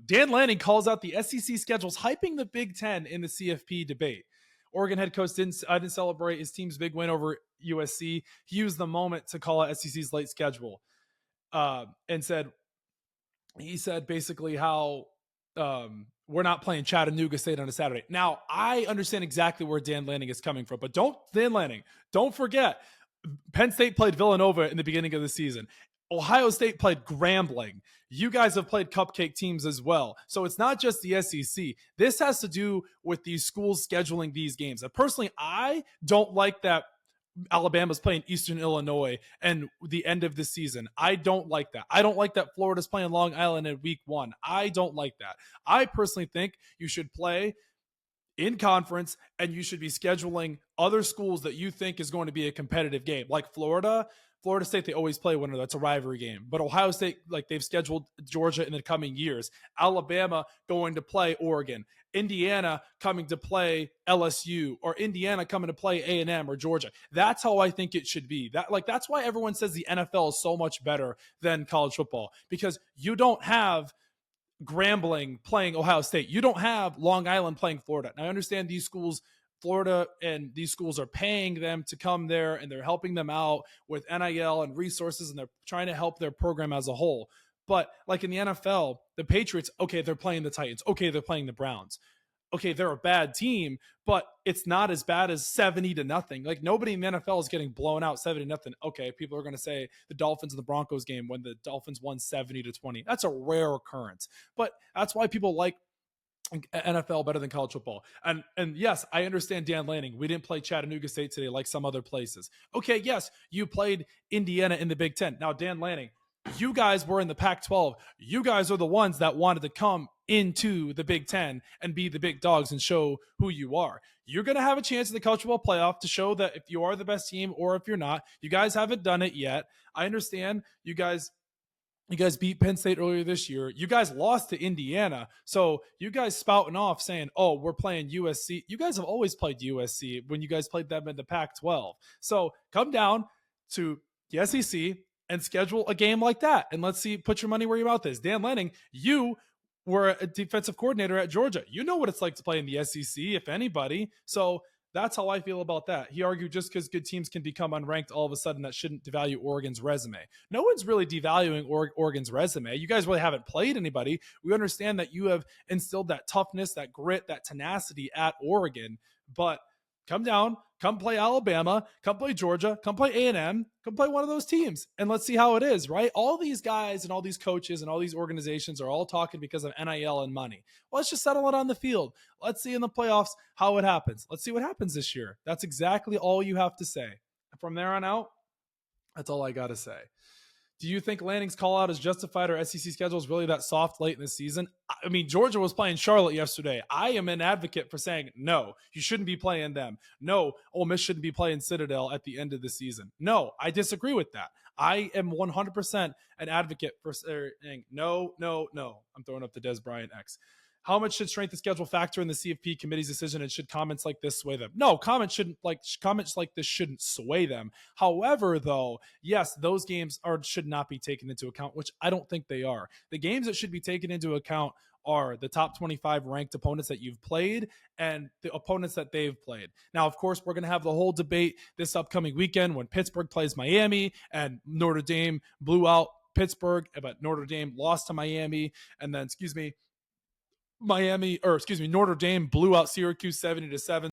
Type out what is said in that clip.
Dan Lanning calls out the SEC schedules, hyping the Big Ten in the CFP debate. Oregon head coach didn't celebrate his team's big win over USC. He used the moment to call out SEC's late schedule, and he said basically how we're not playing Chattanooga State on a Saturday. Now, I understand exactly where Dan Lanning is coming from, but don't forget, Penn State played Villanova in the beginning of the season. Ohio State played Grambling. You guys have played cupcake teams as well. So it's not just the SEC. This has to do with these schools scheduling these games. And personally, I don't like that Alabama's playing Eastern Illinois and the end of the season. I don't like that. I don't like that Florida's playing Long Island in week 1. I don't like that. I personally think you should play in conference and you should be scheduling other schools that you think is going to be a competitive game. Like Florida State, they always play winner. That's a rivalry game. But Ohio State, like they've scheduled Georgia in the coming years. Alabama going to play Oregon. Indiana coming to play LSU, or Indiana coming to play A&M or Georgia. That's how I think it should be. That's why everyone says the NFL is so much better than college football, because you don't have Grambling playing Ohio State. You don't have Long Island playing Florida. Now, I understand these schools, Florida and these schools, are paying them to come there and they're helping them out with NIL and resources, and they're trying to help their program as a whole. But like in the NFL, the Patriots, okay, they're playing the Titans. Okay, they're playing the Browns. Okay, they're a bad team, but it's not as bad as 70-0. Like, nobody in the NFL is getting blown out 70-0. Okay, people are going to say the Dolphins and the Broncos game when the Dolphins won 70-20. That's a rare occurrence. But that's why people like NFL better than college football. And yes, I understand Dan Lanning. We didn't play Chattanooga State today like some other places. Okay, yes, you played Indiana in the Big Ten. Now, Dan Lanning, you guys were in the Pac-12. You guys are the ones that wanted to come into the Big Ten and be the big dogs and show who you are. You're going to have a chance in the college football playoff to show that if you are the best team or if you're not. You guys haven't done it yet. I understand you guys beat Penn State earlier this year. You guys lost to Indiana. So you guys spouting off saying, oh, we're playing USC. You guys have always played USC when you guys played them in the Pac-12. So come down to the SEC and schedule a game like that. And let's see, put your money where your mouth is. Dan Lanning, you were a defensive coordinator at Georgia. You know what it's like to play in the SEC, if anybody. So that's how I feel about that. He argued just because good teams can become unranked all of a sudden, that shouldn't devalue Oregon's resume. No one's really devaluing Oregon's resume. You guys really haven't played anybody. We understand that you have instilled that toughness, that grit, that tenacity at Oregon, but come down, come play Alabama, come play Georgia, come play A&M, come play one of those teams, and let's see how it is, right? All these guys and all these coaches and all these organizations are all talking because of NIL and money. Well, let's just settle it on the field. Let's see in the playoffs how it happens. Let's see what happens this year. That's exactly all you have to say. From there on out, that's all I got to say. Do you think Lanning's call out is justified, or SEC schedule is really that soft late in the season? I mean, Georgia was playing Charlotte yesterday. I am an advocate for saying, no, you shouldn't be playing them. No, Ole Miss shouldn't be playing Citadel at the end of the season. No, I disagree with that. I am 100% an advocate for saying, no. I'm throwing up the Des Bryant X. How much should strength of schedule factor in the CFP committee's decision, and should comments like this sway them? No, comments like this shouldn't sway them. However, though, yes, those games should not be taken into account, which I don't think they are. The games that should be taken into account are the top 25 ranked opponents that you've played and the opponents that they've played. Now, of course, we're going to have the whole debate this upcoming weekend when Pittsburgh plays Miami and Notre Dame blew out Pittsburgh, but Notre Dame lost to Miami, and then, Notre Dame blew out Syracuse 70-7.